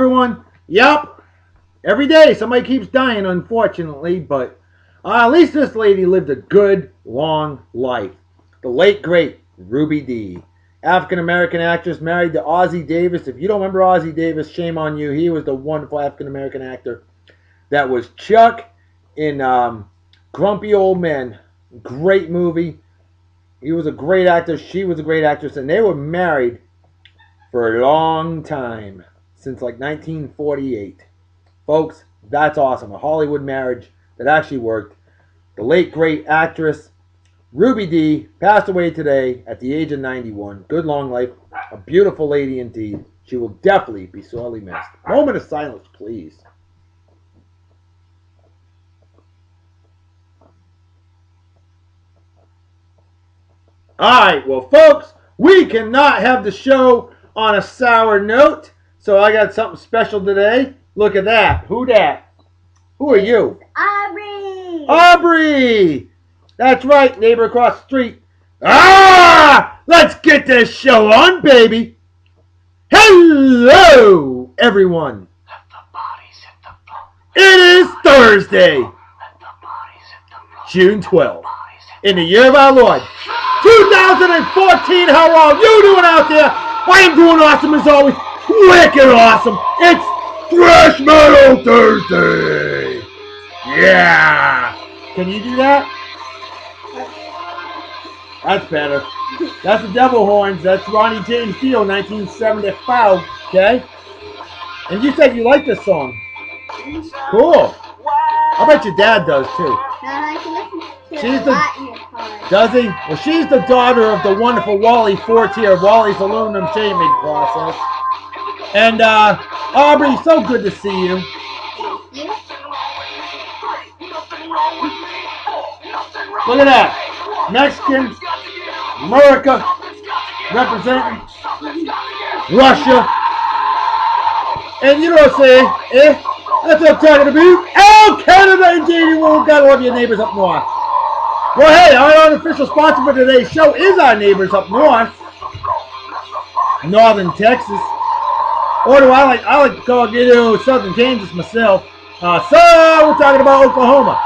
everyone. Yep. Every day somebody keeps dying, unfortunately, but at least this lady lived a good, long life. The late, great Ruby Dee. African-American actress, married to Ossie Davis. If you don't remember Ossie Davis, shame on you. He was the wonderful African-American actor that was Chuck in Grumpy Old Men. Great movie. He was a great actor. She was a great actress. And they were married for a long time. Since like 1948. Folks, that's awesome. A Hollywood marriage that actually worked. The late, great actress Ruby Dee passed away today at the age of 91. Good long life. A beautiful lady indeed. She will definitely be sorely missed. Moment of silence, please. Alright, well, folks, we cannot have the show on a sour note. So I got something special today. Look at that. Who that? Who are you? Aubrey! Aubrey! That's right, neighbor across the street. Let's get this show on, baby. Hello, everyone. Let the bodies hit the floor. It is Thursday, Let the bodies hit the floor. June 12th, Bodies hit in the year of our Lord, 2014. How are you doing out there? I am doing awesome as always. Wicked awesome. It's Thrash Metal Thursday. Yeah. Can you do that? That's better. That's the Devil Horns. That's Ronnie James Dio, 1975. Okay? And you said you like this song. Cool. I bet your dad does too. I can listen to She's it a the- lot in your car. Does he? Well, she's the daughter of the wonderful Wally Fortier of Wally's Aluminum Shaming Process. And, Aubrey, so good to see you. Thank you. Look at that. Mexican, America, representing Russia. And you know what I'm saying, eh? That's what I'm talking about. Oh, Canada indeed, you will. Gotta love your neighbors up north. Well, hey, our unofficial sponsor for today's show is our neighbors up north. Northern Texas. Or do I like to call it Southern Kansas myself. So we're talking about Oklahoma.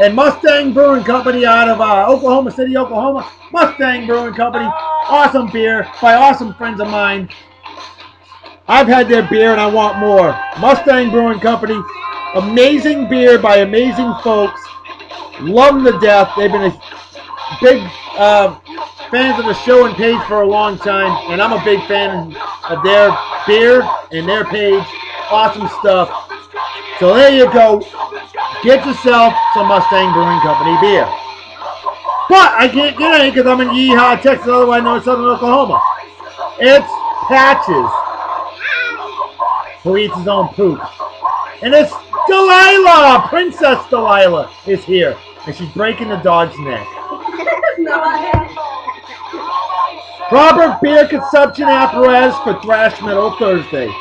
And Mustang Brewing Company out of Oklahoma City, Oklahoma. Mustang Brewing Company. Awesome beer by awesome friends of mine. I've had their beer and I want more. Mustang Brewing Company. Amazing beer by amazing folks. Love them to death. They've been a big fans of the show and page for a long time. And I'm a big fan of their beer and their page. Awesome stuff. So there you go. Get yourself some Mustang Brewing Company beer. But I can't get any because I'm in Yeehaw, Texas, otherwise known as Southern Oklahoma. It's Patches, who eats his own poop. And it's Delilah! Princess Delilah is here. And she's breaking the dog's neck. Proper beer consumption apparatus for Thrash Metal Thursday.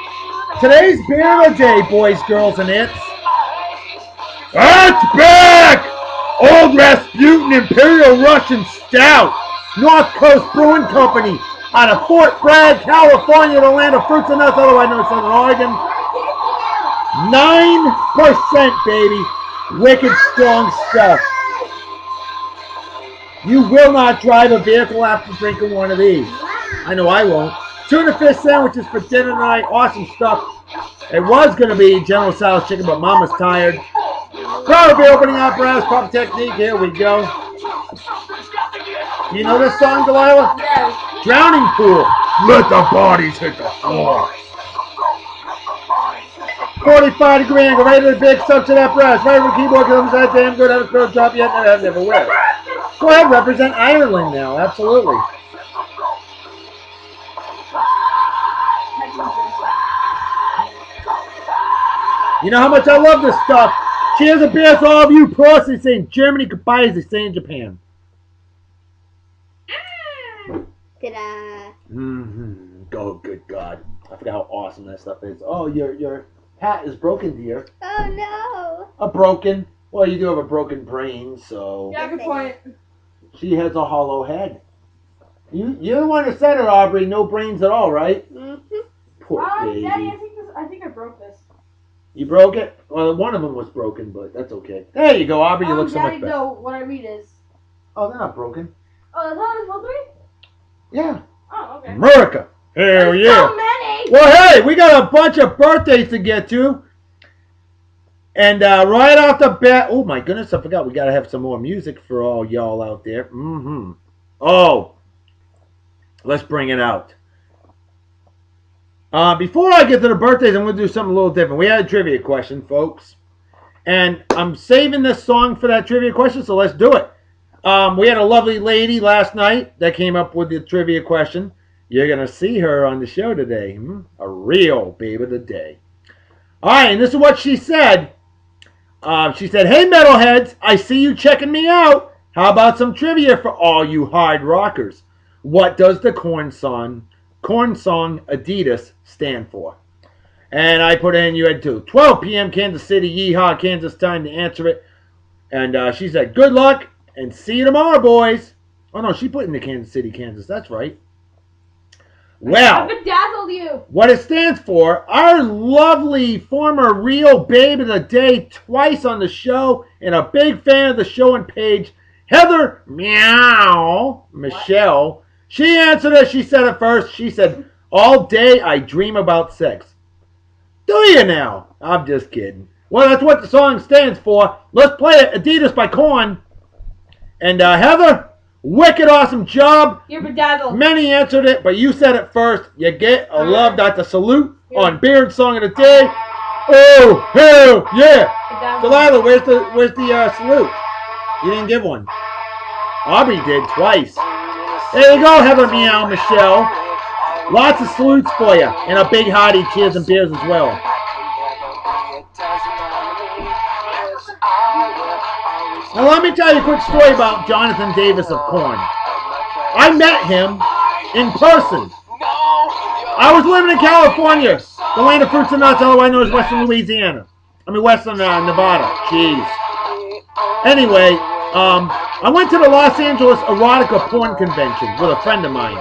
Today's beer of the day, boys, girls, and it's back! Old Rasputin Imperial Russian Stout. North Coast Brewing Company out of Fort Bragg, California, the land of fruits and nuts, otherwise known as Southern Oregon. 9%, baby. Wicked strong stuff. You will not drive a vehicle after drinking one of these. I know I won't. Tuna fish sandwiches for dinner tonight. Awesome stuff. It was going to be General Tso's chicken, but Mama's tired. Probably opening apparatus, proper technique. Here we go. You know this song, Delilah? Yes. Drowning Pool. Let the bodies hit the floor. 45 degree angle, right to the big suction apparatus. Right over the keyboard, because I'm that damn good. Haven't thrown a drop yet, and I've never will. Go ahead, represent Ireland now. Absolutely. You know how much I love this stuff. Cheers and beer for all of you pros. They say in Germany, goodbye as they say in Japan. Ta-da. Oh, good God. I forgot how awesome that stuff is. Oh, your hat is broken, dear. Oh no. A broken. Well, you do have a broken brain, so Yeah, good point. she has a hollow head. You're the one who said it, Aubrey. No brains at all, right? Mm-hmm. Poor baby. Daddy, I think this I think I broke this. You broke it? Well, one of them was broken, but that's okay. There you go, Aubrey. You look so Daddy, much better. no, what I mean is... Oh, they're not broken. Oh, that's how it's supposed to be? Yeah. Oh, okay. America. Hell There's yeah. so many! Well, hey, we got a bunch of birthdays to get to. And right off the bat, oh my goodness, I forgot we got to have some more music for all y'all out there. Mm-hmm. Oh, let's bring it out. Before I get to the birthdays, I'm going to do something a little different. We had a trivia question, folks. And I'm saving this song for that trivia question, so let's do it. We had a lovely lady last night that came up with the trivia question. You're going to see her on the show today. A real babe of the day. All right, and this is what she said. She said, "Hey, metalheads, I see you checking me out. How about some trivia for all you hard rockers? What does the Korn song Adidas stand for?" And I put in, you had to 12 p.m. Kansas City, yeehaw, Kansas time to answer it. And she said, "Good luck and see you tomorrow, boys." Oh, no, she put in the Kansas City, Kansas. That's right. Well, I bedazzled you. what it stands for, our lovely former real babe of the day, twice on the show, and a big fan of the show and page, Heather Meow Michelle. She answered it. She said it first. She said, "All day I dream about sex." Do you now? I'm just kidding. Well, that's what the song stands for. Let's play it. Adidas by Korn. And Heather, wicked awesome job. You're bedazzled. Many answered it, but you said it first. You get a Love Dr. Salute on Beard Song of the Day. Oh, hell yeah. Bedazzled. Delilah, where's the salute? You didn't give one. Aubrey did twice. There you go, Heather Meow Michelle. Lots of salutes for you. And a big hearty cheers and beers as well. Now let me tell you a quick story about Jonathan Davis of Korn. I met him in person. I was living in California, the land of fruits and nuts, otherwise known as Western Louisiana. Western Nevada. Jeez. Anyway, I went to the Los Angeles Erotica Porn Convention with a friend of mine.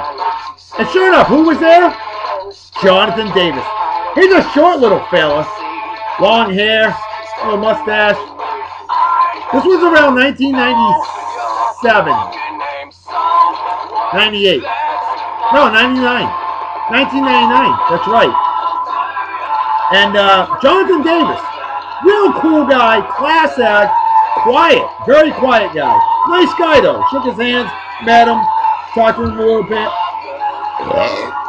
And sure enough, who was there? Jonathan Davis. He's a short little fella. Long hair, little mustache. This was around 1997. 98. No, 99. 1999. That's right. And Jonathan Davis. Real cool guy, class act, quiet, very quiet guy. Nice guy though. Shook his hands, met him, talked to him a little bit.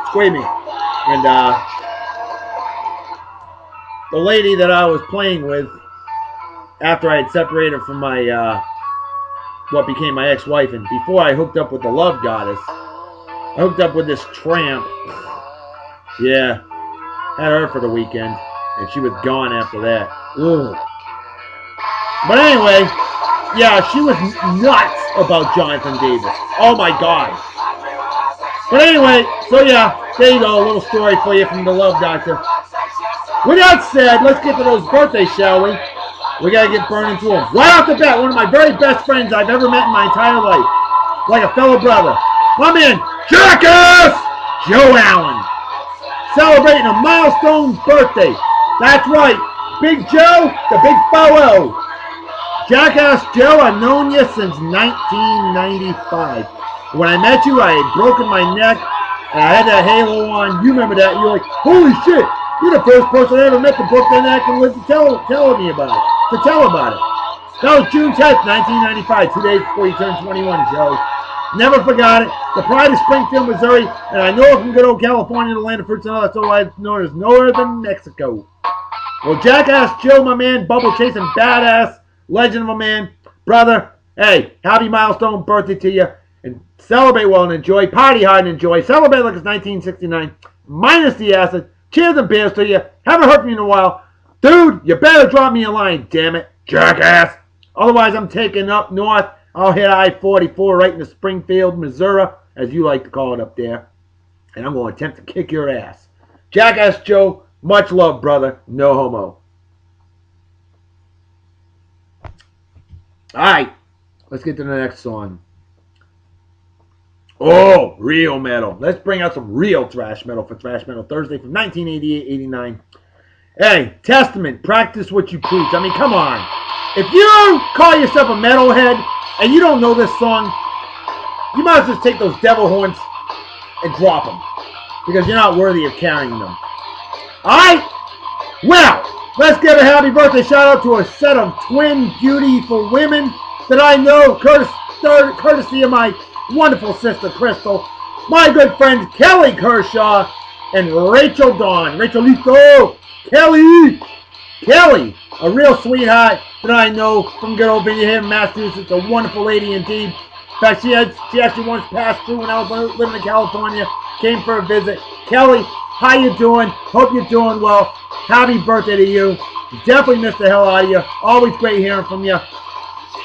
Excuse me. And the lady that I was playing with, after I had separated from my what became my ex-wife, and before I hooked up with the Love Goddess, I hooked up with this tramp. Yeah, had her for the weekend, and she was gone after that. Ugh. But anyway, yeah, she was nuts about Jonathan Davis. Oh my God. But anyway, so yeah, there you go, a little story for you from the Love Doctor. With that said, let's get to those birthdays, shall we? We gotta get burned into them. Right off the bat, one of my very best friends I've ever met in my entire life. Like a fellow brother. My man, Jackass Joe Allen. Celebrating a milestone birthday. That's right, Big Joe, the Big Bowo. Jackass Joe, I've known you since 1995. When I met you, I had broken my neck, and I had that halo on. You remember that? You're like, holy shit, you're the first person I ever met to broke their neck and was to tell me about it. To tell about it. That was June 10th, 1995, 2 days before you turned 21, Joe. Never forgot it. The pride of Springfield, Missouri, and I know from good old California, the land of fruits and all that's all I know as northern Mexico. Well, Jackass Joe, my man, bubble chasing badass, legend of a man, brother, hey, happy milestone birthday to you, and celebrate well and enjoy, party hard and enjoy, celebrate like it's 1969, minus the acid, cheers and beers to you, haven't heard from you in a while, dude, you better drop me a line, damn it, Jackass, otherwise I'm taking up north, I'll hit I-44 right into Springfield, Missouri, as you like to call it up there, and I'm going to attempt to kick your ass. Jackass Joe, much love, brother, no homo. Alright, let's get to the next song. Oh, real metal. Let's bring out some real thrash metal for Thrash Metal Thursday from 1988-89. Hey, Testament, practice what you preach. I mean, come on. If you call yourself a metalhead and you don't know this song, you might as well just take those devil horns and drop them. Because you're not worthy of carrying them. Alright? Well, let's give a happy birthday shout out to a set of twin beautiful women that I know, courtesy of my wonderful sister Crystal, my good friends Kelly Kershaw and Rachel Dawn. Rachelito, Kelly, a real sweetheart that I know from good old Virginia, Massachusetts, a wonderful lady indeed. In fact, she actually once passed through when I was living in California, came for a visit. Kelly, how you doing? Hope you're doing well. Happy birthday to you. Definitely missed the hell out of you. Always great hearing from you.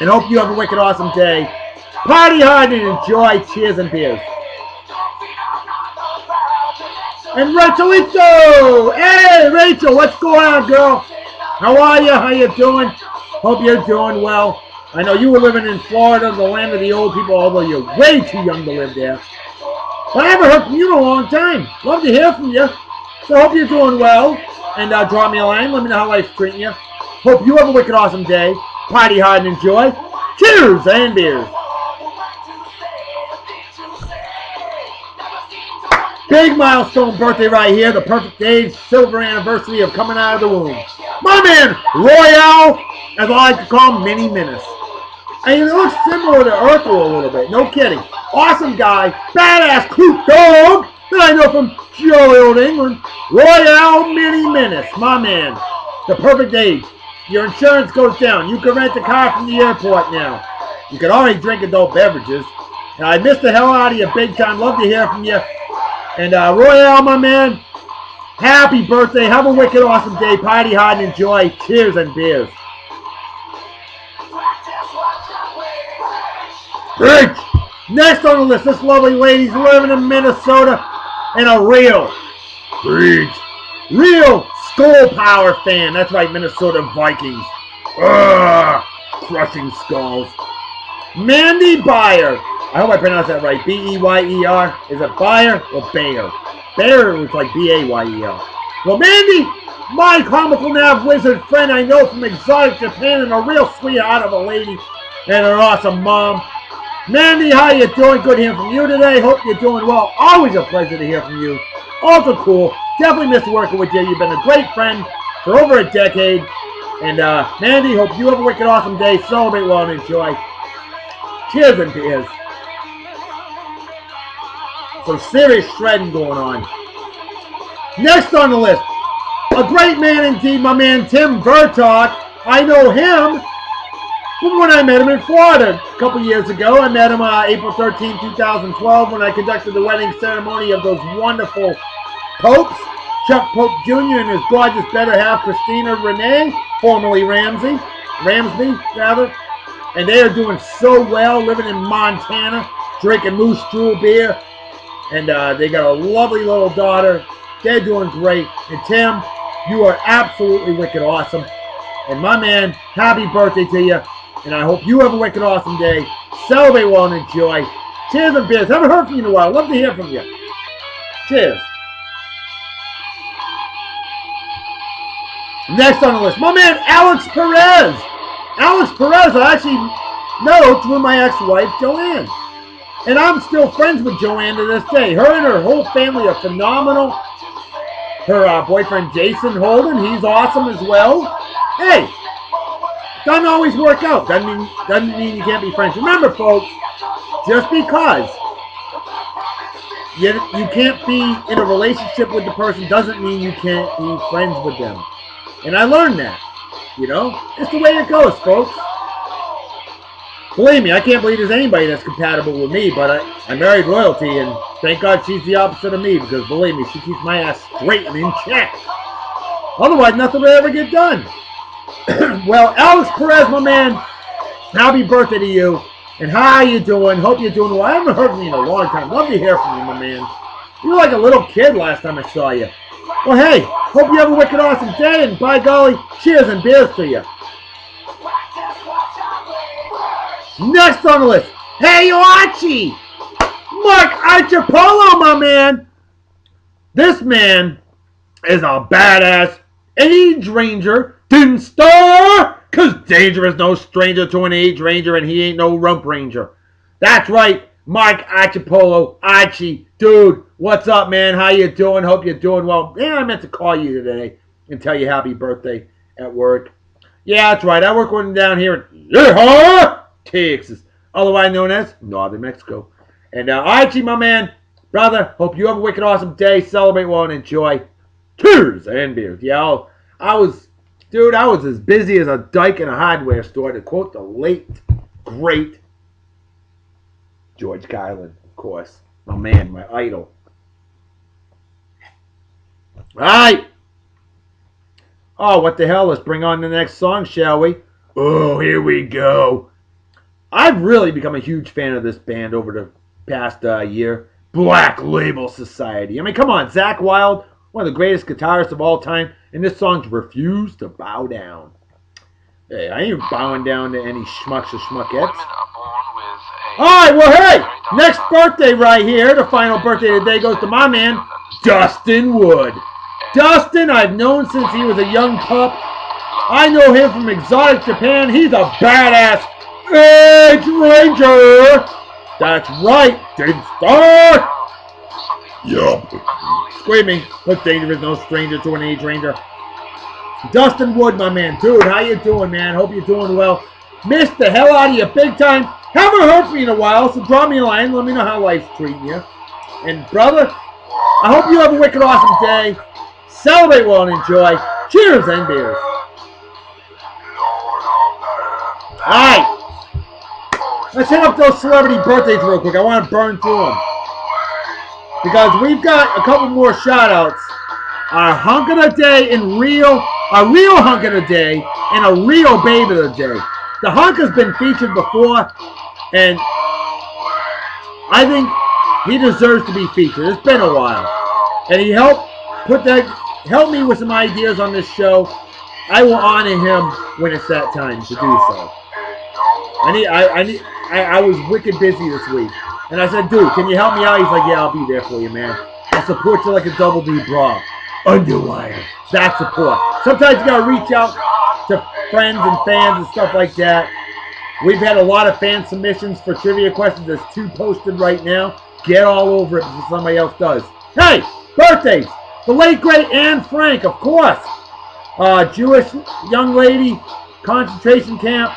And hope you have a wicked awesome day. Party hard and enjoy. Cheers and beers. And Rachelito! Hey, Rachel, what's going on, girl? How are you? How you doing? Hope you're doing well. I know you were living in Florida, the land of the old people, although you're way too young to live there. But I haven't heard from you in a long time. Love to hear from you. So hope you're doing well. And drop me a line. Let me know how life's treating you. Hope you have a wicked awesome day. Party hard and enjoy. Cheers and beers. Big milestone birthday right here. The perfect age, silver anniversary of coming out of the womb. My man, Royale, as I like to call him, Mini Menace. And he looks similar to Urkel a little bit. No kidding. Awesome guy. Badass coot dog that I know from jolly old England. Royale Mini Menace. My man. The perfect age. Your insurance goes down. You can rent a car from the airport now. You can already drink adult beverages. And I missed the hell out of you big time. Love to hear from you. And Royale, my man, happy birthday. Have a wicked awesome day. Party hard and enjoy. Cheers and beers. Great. Next on the list, this lovely lady's living in Minnesota and a real Skull Power fan. That's right, Minnesota Vikings. Crushing skulls. Mandy Beyer. I hope I pronounced that right. B-E-Y-E-R. Is it Beyer or Bayer? Bayer looks like B-A-Y-E-R. Well, Mandy, my comical nav wizard friend I know from exotic Japan and a real sweetheart of a lady and an awesome mom. Mandy, how you doing? Good hearing from you today. Hope you're doing well. Always a pleasure to hear from you. Also cool. Definitely miss working with you. You've been a great friend for over a decade. And Mandy, hope you have a wicked awesome day. Celebrate well and enjoy. Cheers and beers. Some serious shredding going on. Next on the list, a great man indeed, my man Tim Vertok. I know him from when I met him in Florida a couple years ago. I met him April 13, 2012 when I conducted the wedding ceremony of those wonderful popes, Chuck Pope Jr. and his gorgeous better half, Christina Renee, formerly Ramsby, rather. And they are doing so well, living in Montana, drinking Moose Drool beer. And they got a lovely little daughter. They're doing great. And Tim, you are absolutely wicked awesome. And my man, happy birthday to you. And I hope you have a wicked awesome day. Celebrate well and enjoy. Cheers and beers. Haven't heard from you in a while. Love to hear from you. Cheers. Next on the list, my man Alex Perez. Alex Perez I actually know through my ex-wife, Joanne. And I'm still friends with Joanne to this day. Her and her whole family are phenomenal. Her boyfriend, Jason Holden, he's awesome as well. Hey, doesn't always work out. Doesn't mean you can't be friends. Remember, folks, just because you can't be in a relationship with the person doesn't mean you can't be friends with them. And I learned that. You know? It's the way it goes, folks. Believe me, I can't believe there's anybody that's compatible with me, but I married royalty, and thank God she's the opposite of me, because believe me, she keeps my ass straight and in check. Otherwise, nothing will ever get done. Well, Alex Perez, my man, happy birthday to you, and how you doing? Hope you're doing well. I haven't heard from you in a long time. Love to hear from you, my man. You were like a little kid last time I saw you. Well, hey, hope you have a wicked awesome day, and by golly, cheers and beers to you. Next on the list, hey Archie! Mark Archipolo, my man! This man is a badass Age Ranger didn't star, 'cause Danger is no stranger to an Age Ranger, and he ain't no Rump Ranger. That's right, Mike Archipolo, Archie, dude, what's up, man? How you doing? Hope you're doing well. Yeah, I meant to call you today and tell you happy birthday at work. Yeah, that's right. I work with him down here in Yeehaw, Texas, otherwise known as Northern Mexico. And Archie, my man, brother, hope you have a wicked awesome day. Celebrate well and enjoy. Cheers and beers. Yeah, I was as busy as a dyke in a hardware store, to quote the late, great George Carlin, of course. My man, my idol. All right. Oh, what the hell? Let's bring on the next song, shall we? Oh, here we go. I've really become a huge fan of this band over the past year. Black Label Society. I mean, come on, Zakk Wylde, one of the greatest guitarists of all time, and this song's Refuse to Bow Down. Hey, I ain't bowing down to any schmucks or schmuckettes. Women are born with a Alright, well, hey, next birthday right here, the final birthday of the day goes to my man, Dustin Wood. Dustin, I've known since he was a young pup. I know him from Exotic Japan. He's a badass Age Ranger. That's right, didn't start. Yup. Screaming, but Danger is no stranger to an Age Ranger. Dustin Wood, my man. Dude, how you doing, man? Hope you're doing well. Missed the hell out of you big time. Haven't heard from you in a while, so drop me a line. Let me know how life's treating you. And, brother, I hope you have a wicked awesome day. Celebrate well and enjoy. Cheers and beers. Alright. Let's hit up those celebrity birthdays real quick. I want to burn through them. Because we've got a couple more shout-outs. Our hunk of the day a real hunk of the day, and a real babe of the day. The hunk has been featured before, and I think he deserves to be featured. It's been a while. And he helped me with some ideas on this show. I will honor him when it's that time to do so. I was wicked busy this week. And I said, dude, can you help me out? He's like, yeah, I'll be there for you, man. I'll support you like a Double D bra. Underwire. That support. Sometimes you gotta reach out to friends and fans and stuff like that. We've had a lot of fan submissions for trivia questions. There's 2 posted right now. Get all over it before somebody else does. Hey, birthdays. The late great Anne Frank, of course. Jewish young lady, concentration camp.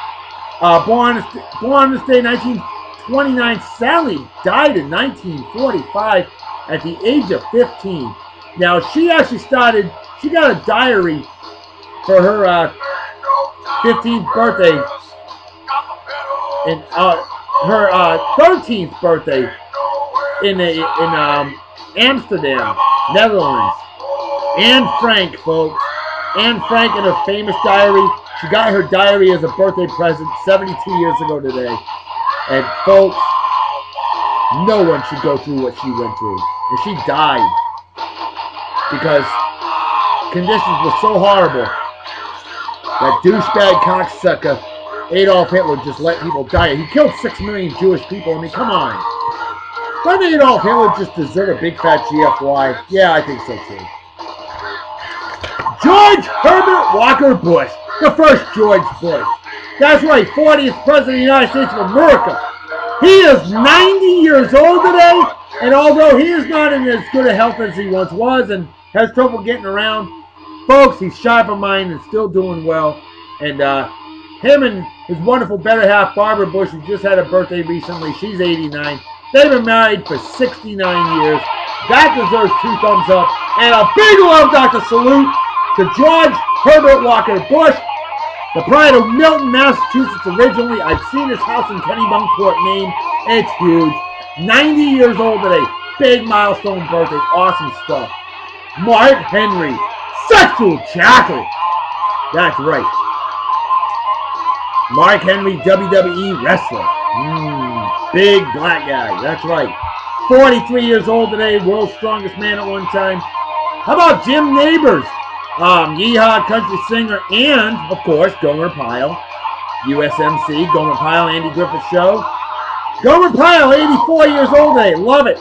Born on this day, 1929. Sally died in 1945 at the age of 15. Now, she actually got a diary for her 15th birthday, and her 13th birthday in Amsterdam, Netherlands. Anne Frank, folks. Anne Frank in her famous diary. She got her diary as a birthday present 72 years ago today. And, folks, no one should go through what she went through. And she died because conditions were so horrible that douchebag cocksucker Adolf Hitler just let people die. He killed 6 million Jewish people. I mean, come on. Doesn't Adolf Hitler just deserve a big fat GFY? Yeah, I think so too. George Herbert Walker Bush. The first George Bush. That's right, 40th President of the United States of America. He is 90 years old today, and although he is not in as good a health as he once was and has trouble getting around, folks, he's sharp of mind and still doing well. And him and his wonderful better half, Barbara Bush, who just had a birthday recently, she's 89. They've been married for 69 years. That deserves 2 thumbs up. And a big love, Dr. Salute, to George Herbert Walker Bush, the pride of Milton, Massachusetts originally. I've seen his house in Kennebunkport, Maine. It's huge. 90 years old today. Big milestone birthday. Awesome stuff. Mark Henry. Sexual chocolate. That's right. Mark Henry, WWE wrestler. Big black guy. That's right. 43 years old today. World's strongest man at one time. How about Jim Neighbors? Yeehaw country singer and, of course, Gomer Pyle. USMC, Gomer Pyle, Andy Griffith Show. Gomer Pyle, 84 years old today. Love it.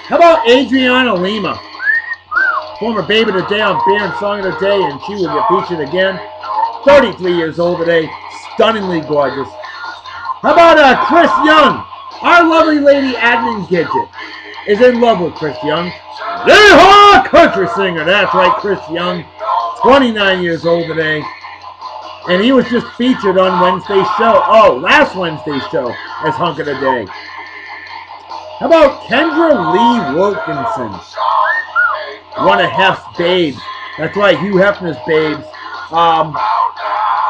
How about Adriana Lima? former Babe of the Day on Beer and Song of the Day, and she will get featured again. 33 years old today, stunningly gorgeous. How about Chris Young? Our lovely lady Adnan Gidget is in love with Chris Young. Yeehaw! Country singer, that's right, Chris Young. 29 years old today. And he was just featured on Wednesday's show. Oh, last Wednesday's show as Hunk of the Day. How about Kendra Lee Wilkinson? One of Hef's babes. That's right, Hugh Hefner's babes.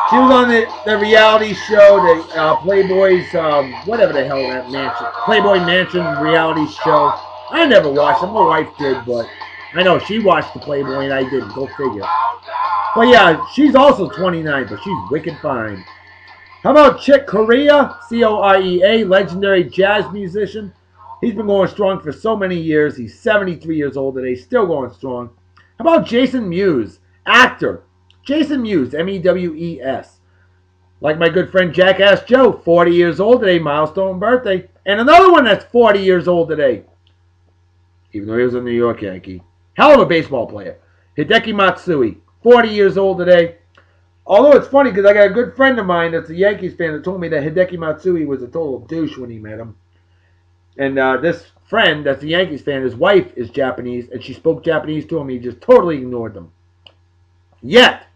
She was on the reality show, the Playboy's, whatever the hell that mansion, Playboy Mansion reality show. I never watched it. My wife did, but I know she watched the Playboy and I didn't. Go figure. But yeah, she's also 29, but she's wicked fine. How about Chick Corea? C-O-R-E-A, legendary jazz musician. He's been going strong for so many years. He's 73 years old today, still going strong. How about Jason Mewes? Actor. Jason Mewes, M-E-W-E-S. Like my good friend Jackass Joe, 40 years old today, milestone birthday. And another one that's 40 years old today, even though he was a New York Yankee. Hell of a baseball player. Hideki Matsui, 40 years old today. Although it's funny because I got a good friend of mine that's a Yankees fan that told me that Hideki Matsui was a total douche when he met him. And this friend that's a Yankees fan, his wife is Japanese, and she spoke Japanese to him. He just totally ignored them. Yet,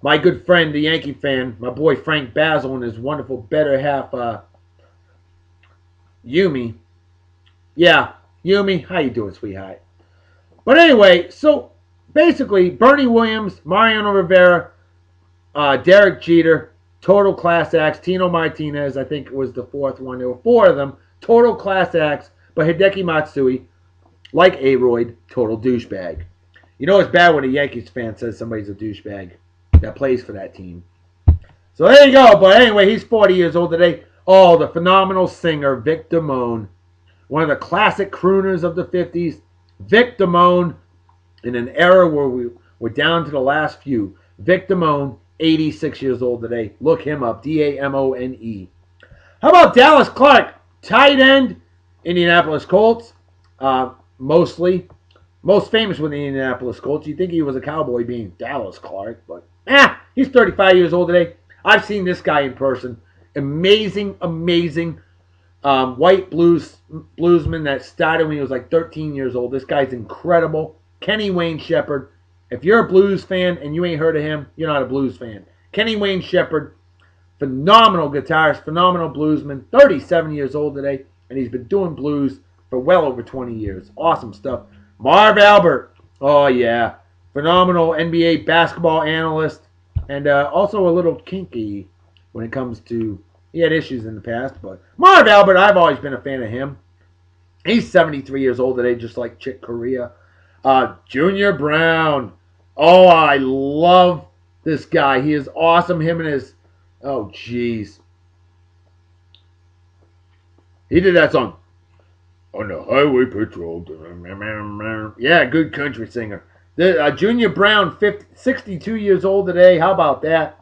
my good friend, the Yankee fan, my boy Frank Basil and his wonderful better half, Yumi. Yeah, Yumi, how you doing, sweetheart? But anyway, so basically, Bernie Williams, Mariano Rivera, Derek Jeter, total class acts. Tino Martinez, I think it was the fourth one. There were four of them, total class acts. But Hideki Matsui, like Aroyd, total douchebag. You know it's bad when a Yankees fan says somebody's a douchebag that plays for that team. So there you go. But anyway, he's 40 years old today. Oh, the phenomenal singer, Vic Damone. One of the classic crooners of the 50s. Vic Damone, in an era where we're down to the last few. Vic Damone, 86 years old today. Look him up, D-A-M-O-N-E. How about Dallas Clark? Tight end, Indianapolis Colts. Mostly. Most famous with the Indianapolis Colts. You'd think he was a cowboy being Dallas Clark, but he's 35 years old today. I've seen this guy in person. Amazing, amazing white bluesman that started when he was like 13 years old. This guy's incredible. Kenny Wayne Shepherd. If you're a blues fan and you ain't heard of him, you're not a blues fan. Kenny Wayne Shepherd, phenomenal guitarist, phenomenal bluesman, 37 years old today, and he's been doing blues for well over 20 years. Awesome stuff. Marv Albert, oh yeah, phenomenal NBA basketball analyst, and also a little kinky when it comes to, he had issues in the past, but Marv Albert, I've always been a fan of him. He's 73 years old today, just like Chick Corea. Junior Brown, oh, I love this guy. He is awesome, him and his, oh jeez. He did that song. On the highway patrol. Yeah, good country singer. Junior Brown, 62 years old today. How about that?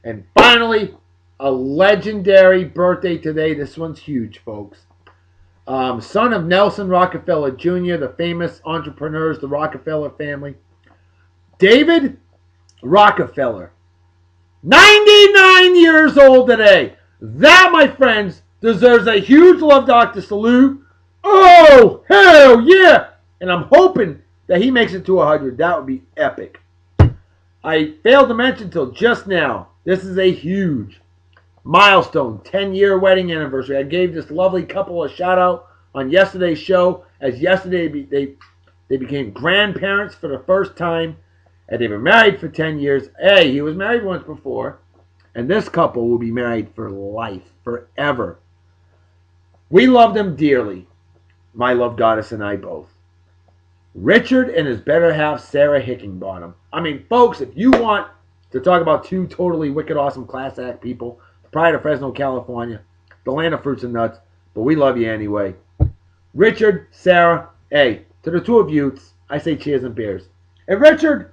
And finally, a legendary birthday today. This one's huge, folks. Son of Nelson Rockefeller Jr., the famous entrepreneurs, the Rockefeller family. David Rockefeller, 99 years old today. That, my friends, deserves a huge Love Doctor salute. Oh, hell yeah! And I'm hoping that he makes it to 100. That would be epic. I failed to mention till just now, this is a huge milestone, 10-year wedding anniversary. I gave this lovely couple a shout out on yesterday's show, as yesterday they became grandparents for the first time, and they've been married for 10 years. Hey, he was married once before, and this couple will be married for life, forever. We love them dearly. My love goddess and I both. Richard and his better half, Sarah Hickenbottom. I mean, folks, if you want to talk about two totally wicked, awesome class act people, the pride of Fresno, California, the land of fruits and nuts, but we love you anyway. Richard, Sarah, hey, to the two of you, I say cheers and beers. And Richard,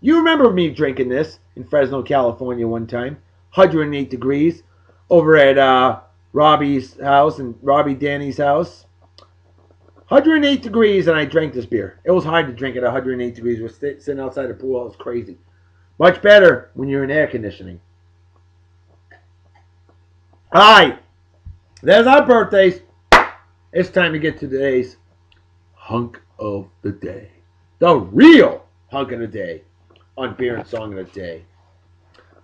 you remember me drinking this in Fresno, California one time, 108 degrees, over at Robbie's house and Robbie Danny's house. 108 degrees, and I drank this beer. It was hard to drink at 108 degrees. We're sitting outside the pool. It was crazy. Much better when you're in air conditioning. All right. There's our birthdays. It's time to get to today's hunk of the day. The real hunk of the day on Beer and Song of the Day.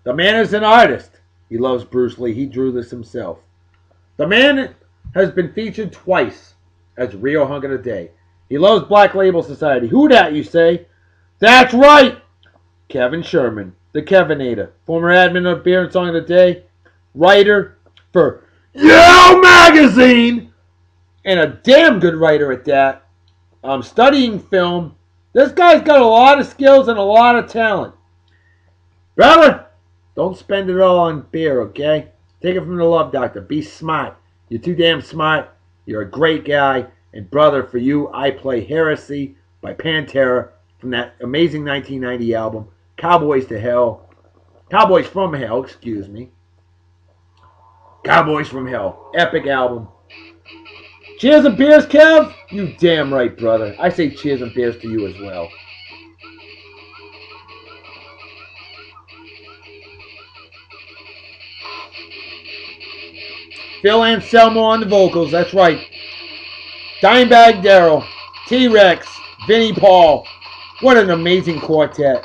The man is an artist. He loves Bruce Lee. He drew this himself. The man has been featured twice as real hunk of the day. He loves Black Label Society. Who dat, you say? That's right! Kevin Sherman, the Kevinator, former admin of Beer and Song of the Day, writer for Yale Magazine, and a damn good writer at that. Studying film. This guy's got a lot of skills and a lot of talent. Brother, don't spend it all on beer, okay? Take it from the love doctor. Be smart. You're too damn smart. You're a great guy. And brother, for you, I play Heresy by Pantera from that amazing 1990 album, Cowboys to Hell. Cowboys from Hell, excuse me. Cowboys from Hell. Epic album. Cheers and beers, Kev? You damn right, brother. I say cheers and beers to you as well. Phil Anselmo on the vocals, that's right. Dimebag Darrell, T-Rex, Vinnie Paul. What an amazing quartet.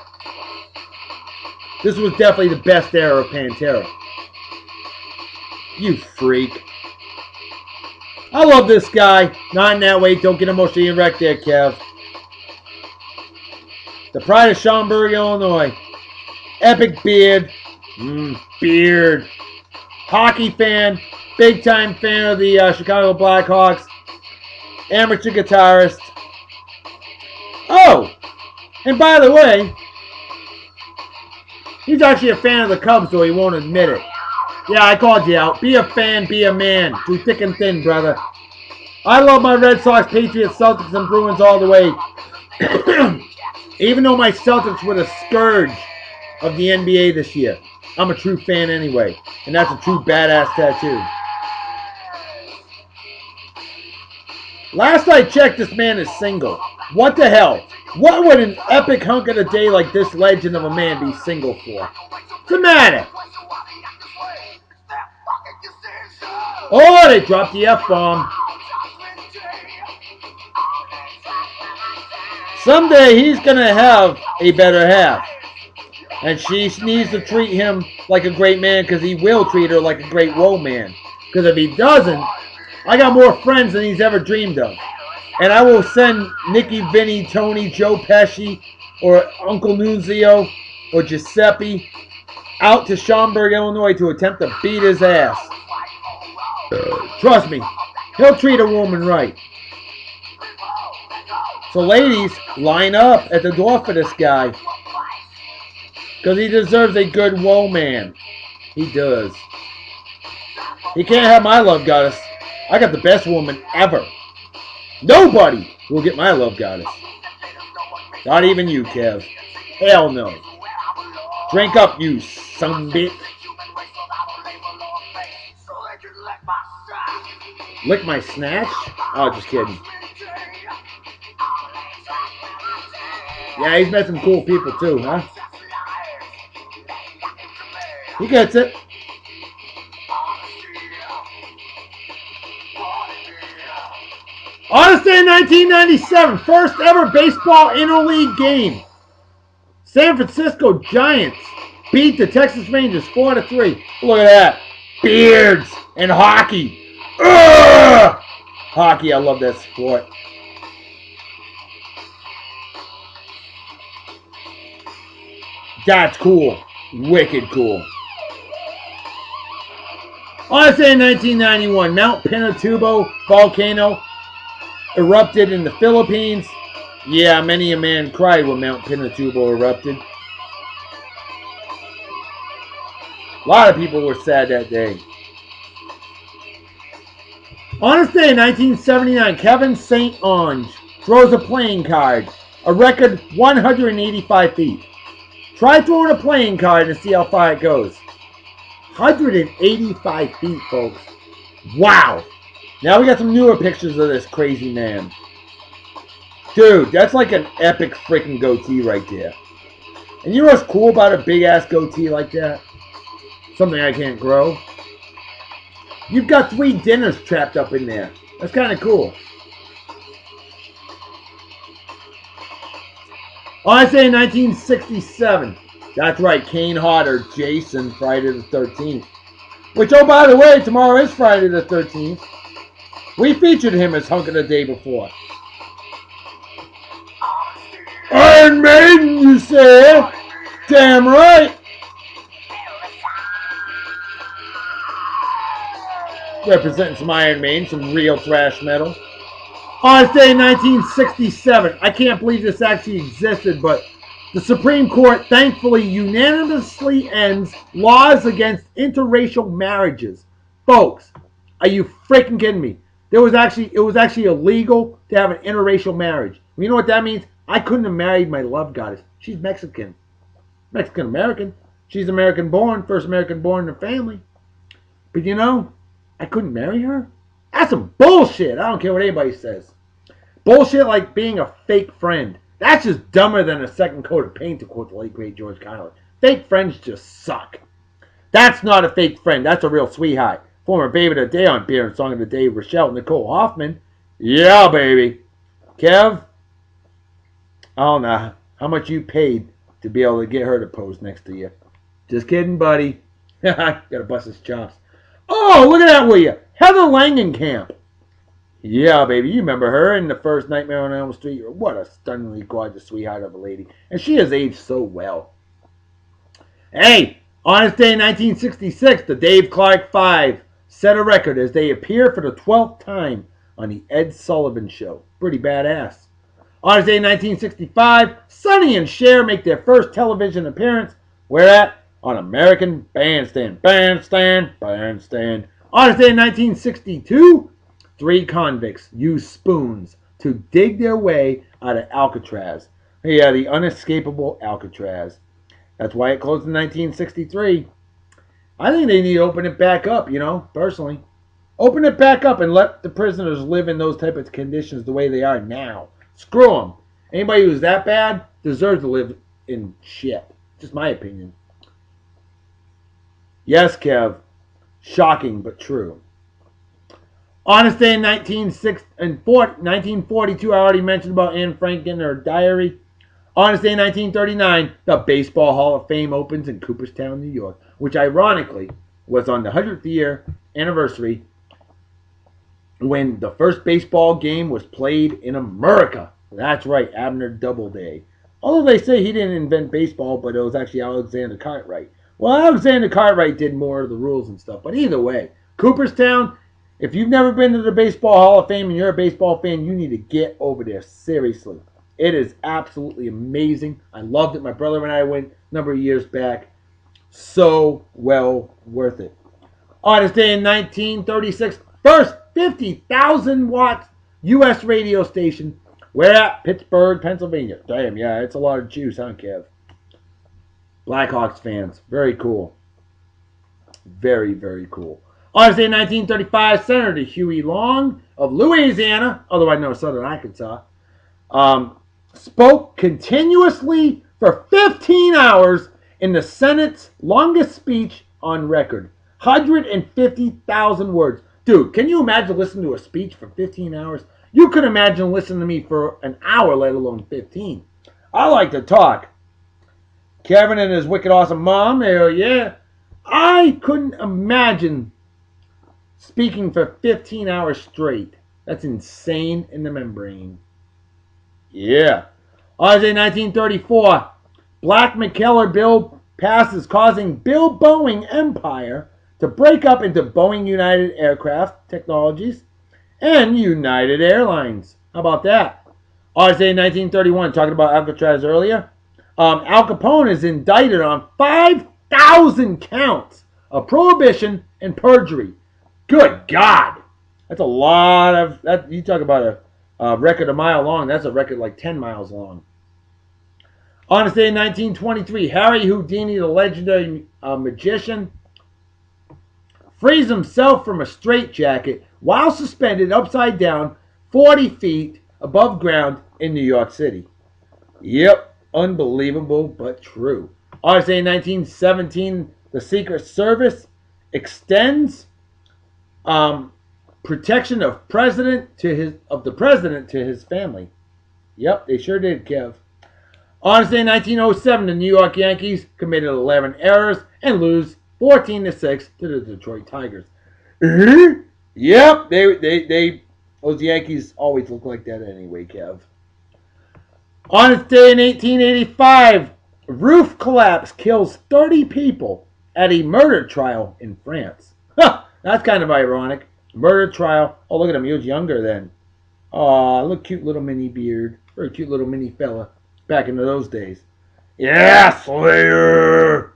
This was definitely the best era of Pantera. You freak. I love this guy. Not in that way. Don't get emotionally wrecked there, Kev. The pride of Schaumburg, Illinois. Epic beard. Beard. Hockey fan. Big time fan of the Chicago Blackhawks. Amateur guitarist. Oh! And by the way, he's actually a fan of the Cubs, though he won't admit it. Yeah, I called you out. Be a fan, be a man. Through thick and thin, brother. I love my Red Sox, Patriots, Celtics, and Bruins all the way. Even though my Celtics were the scourge of the NBA this year. I'm a true fan anyway. And that's a true badass tattoo. Last I checked, this man is single. What the hell? What would an epic hunk of the day like this legend of a man be single for? What's the matter? Oh, they dropped the F-bomb. Someday he's going to have a better half. And she needs to treat him like a great man because he will treat her like a great woe man. Because if he doesn't, I got more friends than he's ever dreamed of. And I will send Nicky, Vinny, Tony, Joe Pesci, or Uncle Nunzio, or Giuseppe out to Schaumburg, Illinois to attempt to beat his ass. Trust me, he'll treat a woman right. So ladies, line up at the door for this guy. Because he deserves a good woe man. He does. He can't have my love goddess. I got the best woman ever. Nobody will get my love goddess. Not even you, Kev. Hell no. Drink up, you sumbitch. Lick my snatch? Oh, just kidding. Yeah, he's met some cool people too, huh? He gets it. On this day in 1997, first ever baseball interleague game. San Francisco Giants beat the Texas Rangers 4-3. Look at that. Beards and hockey. Ugh! Hockey, I love that sport. That's cool. Wicked cool. On this day in 1991, Mount Pinatubo volcano erupted in the Philippines. Yeah, many a man cried when Mount Pinatubo erupted. A lot of people were sad that day. On this day in 1979, Kevin St. Onge throws a playing card, a record 185 feet. Try throwing a playing card and see how far it goes. 185 feet, folks. Wow. Now we got some newer pictures of this crazy man. Dude, that's like an epic freaking goatee right there. And you know what's cool about a big ass goatee like that? Something I can't grow. You've got 3 dinners trapped up in there. That's kind of cool. I say 1967. That's right, Kane Hodder, Jason, Friday the 13th. Which, oh, by the way, tomorrow is Friday the 13th. We featured him as Hunk of the Day before. Iron Maiden, you say? Damn right. Representing some Iron Maiden, some real thrash metal. On this day, 1967. I can't believe this actually existed, but the Supreme Court thankfully unanimously ends laws against interracial marriages. Folks, are you freaking kidding me? It was actually illegal to have an interracial marriage. You know what that means? I couldn't have married my love goddess. She's Mexican. Mexican American. She's American born, first American born in the family. But you know, I couldn't marry her? That's some bullshit. I don't care what anybody says. Bullshit like being a fake friend. That's just dumber than a second coat of paint, to quote the late great George Carlin. Fake friends just suck. That's not a fake friend. That's a real sweetheart. Former Baby of the Day on Beer and Song of the Day, Rochelle Nicole Hoffman. Yeah, baby. Kev, I don't know how much you paid to be able to get her to pose next to you. Just kidding, buddy. Gotta bust his chops. Oh, look at that, will you? Heather Langenkamp. Yeah, baby. You remember her in the first Nightmare on Elm Street. What a stunningly gorgeous sweetheart of a lady. And she has aged so well. Hey, on this day in 1966, the Dave Clark Five set a record as they appear for the 12th time on the Ed Sullivan Show. Pretty badass. On this day in 1965, Sonny and Cher make their first television appearance. Where at? On American Bandstand. Bandstand. Bandstand. On this day in 1962, 3 convicts use spoons to dig their way out of Alcatraz. Yeah, the unescapable Alcatraz. That's why it closed in 1963. I think they need to open it back up, you know, personally. Open it back up and let the prisoners live in those type of conditions the way they are now. Screw them. Anybody who's that bad deserves to live in shit. Just my opinion. Yes, Kev. Shocking, but true. On this day in 1942, I already mentioned about Anne Frank and her diary. On this day in 1939, the Baseball Hall of Fame opens in Cooperstown, New York, which ironically was on the 100th year anniversary when the first baseball game was played in America. That's right, Abner Doubleday. Although they say he didn't invent baseball, but it was actually Alexander Cartwright. Well, Alexander Cartwright did more of the rules and stuff, but either way, Cooperstown, if you've never been to the Baseball Hall of Fame and you're a baseball fan, you need to get over there, seriously. It is absolutely amazing. I loved it. My brother and I went a number of years back. So well worth it. On this day in 1936, first 50,000 watt U.S. radio station. Where at? Pittsburgh, Pennsylvania. Damn, yeah, it's a lot of juice, huh, Kev? Blackhawks fans. Very cool. Very, very cool. On this day in 1935, Senator Huey Long of Louisiana, otherwise known as Southern Arkansas, spoke continuously for 15 hours in the Senate's longest speech on record. 150,000 words. Dude, can you imagine listening to a speech for 15 hours? You could imagine listening to me for an hour, let alone 15. I like to talk. Kevin and his wicked awesome mom, hell yeah. I couldn't imagine speaking for 15 hours straight. That's insane in the membrane. Yeah. On this day 1934, Black-McKellar bill passes causing Bill Boeing empire to break up into Boeing United Aircraft Technologies and United Airlines. How about that? On this day 1931, talking about Alcatraz earlier, Al Capone is indicted on 5,000 counts of prohibition and perjury. Good God. That's a lot of... that. You talk about a record a mile long. That's a record like 10 miles long. On this day in 1923, Harry Houdini, the legendary magician, frees himself from a straitjacket while suspended upside down 40 feet above ground in New York City. Yep, unbelievable but true. RSA 1917, the Secret Service extends protection of the president to his family. Yep, they sure did, Kev. On this day, 1907, the New York Yankees committed 11 errors and lose 14-6 to the Detroit Tigers. Yep, those Yankees always look like that anyway, Kev. On this day in 1885, roof collapse kills 30 people at a murder trial in France. That's kind of ironic. Murder trial. Oh, look at him. He was younger then. Oh, look, cute little mini beard. Or a cute little mini fella back in those days. Yeah, Slayer!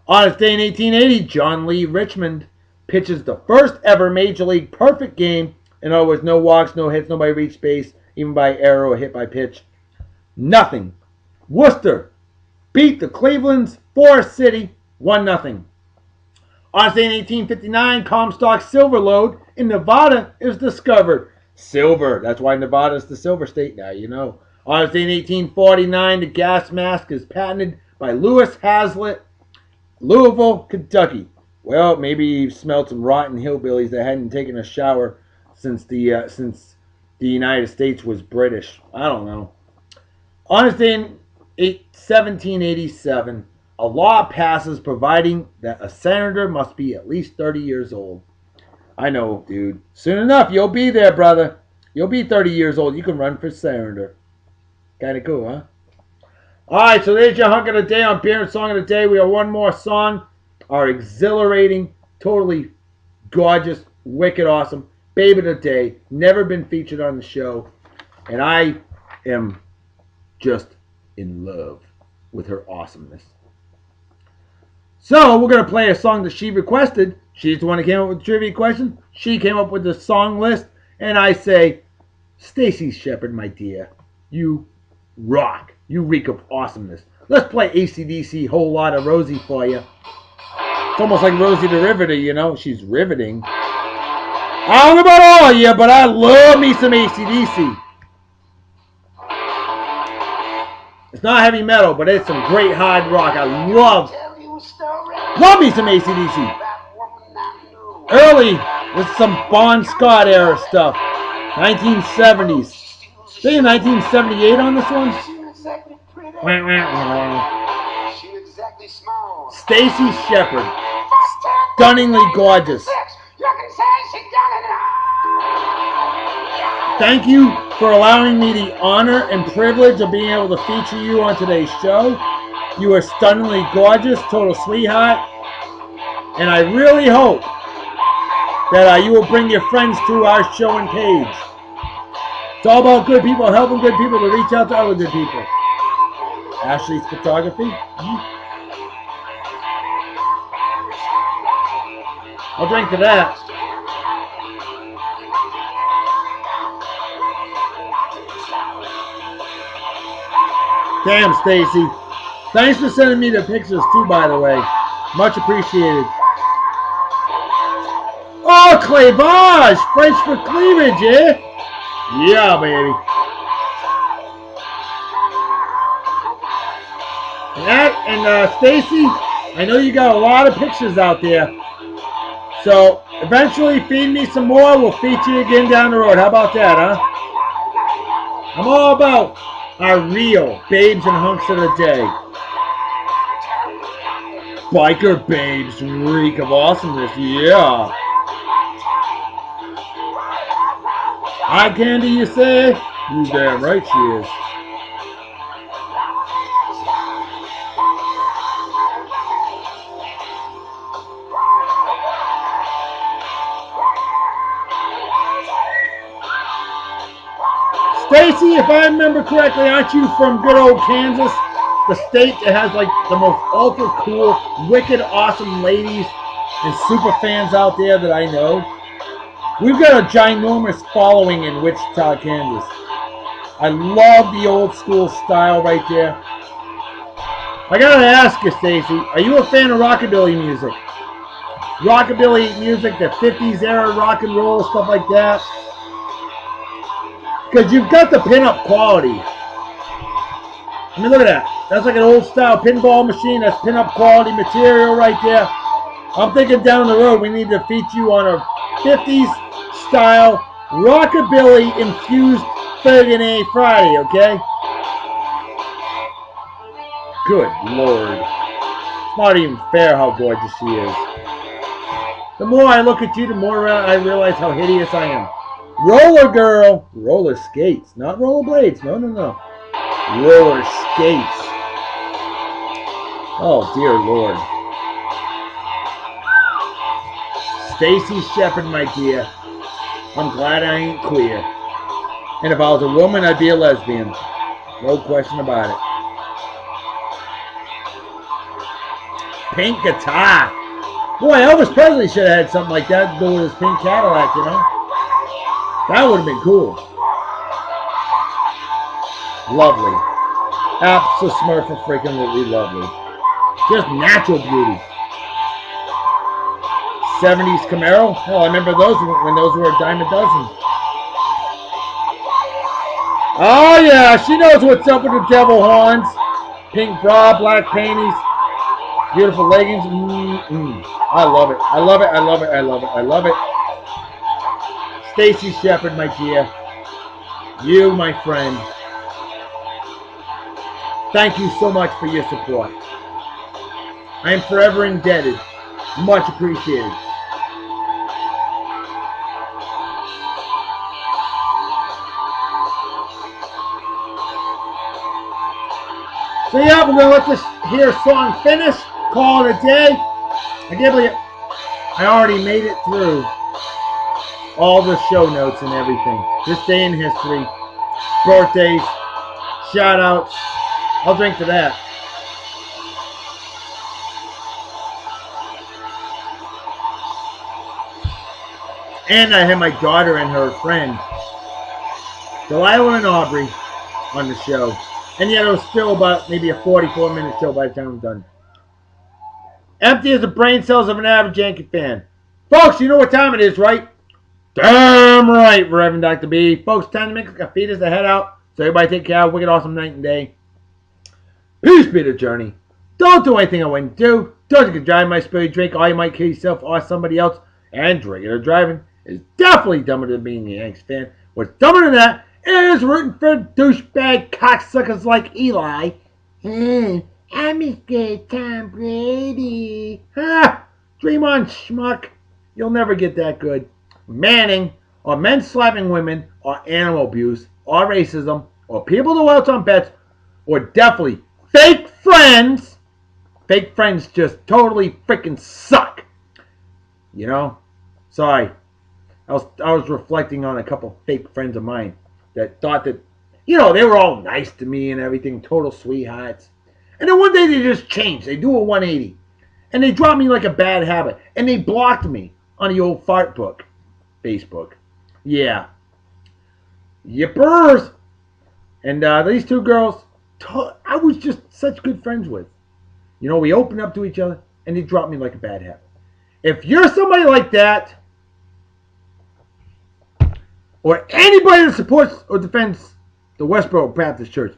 On this day in 1880, John Lee Richmond pitches the first ever Major League perfect game. In other words, no walks, no hits, nobody reached base, even by error or hit by pitch. Nothing. Worcester beat the Cleveland's Forest City 1-0. On this day in 1859, Comstock silver lode in Nevada is discovered. Silver. That's why Nevada is the silver state now, you know. On this day in 1849, the gas mask is patented by Lewis Hazlitt, Louisville, Kentucky. Well, maybe he smelled some rotten hillbillies that hadn't taken a shower since the United States was British. I don't know. On this day in 1787, a law passes providing that a senator must be at least 30 years old. I know, dude. Soon enough, you'll be there, brother. You'll be 30 years old. You can run for senator. Kind of cool, huh? All right, so there's your hunk of the day on Beer and Song of the Day. We have one more song. Our exhilarating, totally gorgeous, wicked awesome Babe of the Day. Never been featured on the show. And I am just in love with her awesomeness. So, we're going to play a song that she requested. She's the one that came up with the trivia question. She came up with the song list. And I say, Stacy Shepherd, my dear, you rock. You reek of awesomeness. Let's play AC/DC Whole Lot of Rosie for you. It's almost like Rosie the Riveter, you know. She's riveting. I don't know about all of you, but I love me some AC/DC. It's not heavy metal, but it's some great hard rock. I love me some AC/DC. Early with some Bon Scott era stuff. 1970s. Say 1978 on this one? Stacy Shepherd. Stunningly gorgeous. Thank you for allowing me the honor and privilege of being able to feature you on today's show. You are stunningly gorgeous, total sweetheart. And I really hope that you will bring your friends to our show and page. It's all about good people, helping good people to reach out to other good people. Ashley's Photography. I'll drink to that. Damn, Stacy. Thanks for sending me the pictures too, by the way. Much appreciated. Oh, clavage! French for cleavage, eh? Yeah, baby. And Stacy, I know you got a lot of pictures out there. So, eventually, feed me some more. We'll feature you again down the road. How about that, huh? I'm all about our real babes and hunks of the day. Biker babes reek of awesomeness, yeah. Eye candy, you say? You damn right she is. Stacy, if I remember correctly, aren't you from good old Kansas? The state that has like the most ultra cool, wicked, awesome ladies and super fans out there that I know. We've got a ginormous following in Wichita, Kansas. I love the old school style right there. I gotta ask you, Stacy, are you a fan of rockabilly music? Rockabilly music, the 50s era rock and roll, stuff like that. Because you've got the pinup quality. I mean, look at that. That's like an old style pinball machine. That's pinup quality material right there. I'm thinking down the road we need to feature you on a 50s style rockabilly infused Friggin' A Friday, okay? Good Lord. It's not even fair how gorgeous she is. The more I look at you, the more I realize how hideous I am. Roller girl. Roller skates. Not roller blades. No, no, no. Roller skates. Oh, dear Lord. Stacy Shepard, my dear. I'm glad I ain't queer. And if I was a woman, I'd be a lesbian. No question about it. Pink guitar. Boy, Elvis Presley should have had something like that to go with his pink Cadillac, you know? That would have been cool. Lovely. Abso-smurfa-freaking-lutely lovely. Just natural beauty. 70s Camaro. Hell, I remember those when those were a dime a dozen. Oh, yeah. She knows what's up with the devil horns. Pink bra, black panties. Beautiful leggings. I love it. I love it. I love it. I love it. I love it. Stacy Shepard, my dear. You, my friend. Thank you so much for your support. I am forever indebted. Much appreciated. So yeah, we're going to let this here song finish. Call it a day. I can't believe it. I already made it through all the show notes and everything. This day in history. Birthdays. Shout outs. I'll drink to that. And I had my daughter and her friend, Delilah and Aubrey, on the show. And yet it was still about maybe a 44-minute show by the time I'm done. Empty as the brain cells of an average Yankee fan. Folks, you know what time it is, right? Damn right, Reverend Dr. B. Folks, time to make a feed us the head out. So everybody take care. Have a wicked awesome night and day. Peace be the journey. Don't do anything I wouldn't do. Don't you drive my spirit drink, or you might kill yourself or somebody else. And drinking or driving is definitely dumber than being a Yanks fan. What's dumber than that is rooting for douchebag cocksuckers like Eli. I'm as good as Tom Brady. Dream on, schmuck. You'll never get that good. Manning, or men slapping women, or animal abuse, or racism, or people who out on bets, or definitely fake friends. Fake friends just totally freaking suck. You know? Sorry. I was reflecting on a couple fake friends of mine that thought that, you know, they were all nice to me and everything, total sweethearts. And then one day they just changed. They do a 180. And they dropped me like a bad habit. And they blocked me on the old fart book. Facebook. Yeah. Yippers. And these two girls, I was just such good friends with. You know, we opened up to each other, and they dropped me like a bad habit. If you're somebody like that, or anybody that supports or defends the Westboro Baptist Church,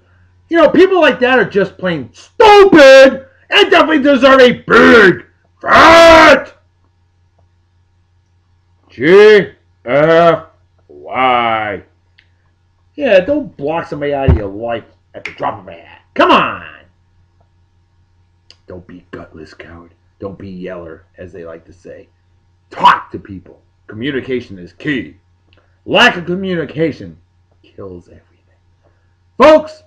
you know, people like that are just plain stupid and definitely deserve a big, fat GFY. Yeah, don't block somebody out of your life at the drop of a hat. Come on! Don't be gutless, coward. Don't be yeller, as they like to say. Talk to people. Communication is key. Lack of communication kills everything. Folks, a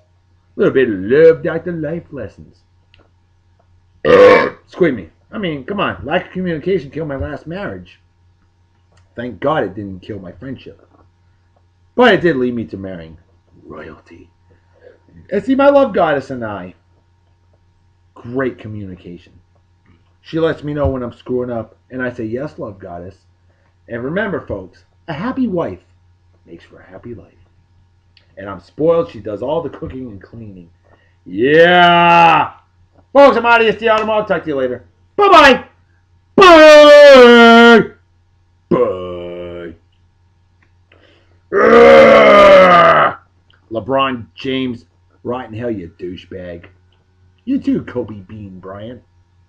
little bit of love, Dr. Life lessons. Excuse me. I mean, come on. Lack of communication killed my last marriage. Thank God it didn't kill my friendship. But it did lead me to marrying royalty. And see, my love goddess and I, great communication. She lets me know when I'm screwing up, and I say, yes, love goddess. And remember, folks, a happy wife makes for a happy life. And I'm spoiled. She does all the cooking and cleaning. Yeah! Folks, I'm out of here. Stay out of I'll talk to you later. Bye-bye! Bye! Bye! LeBron James, rot in hell, you douchebag. You too, Kobe Bean Bryant.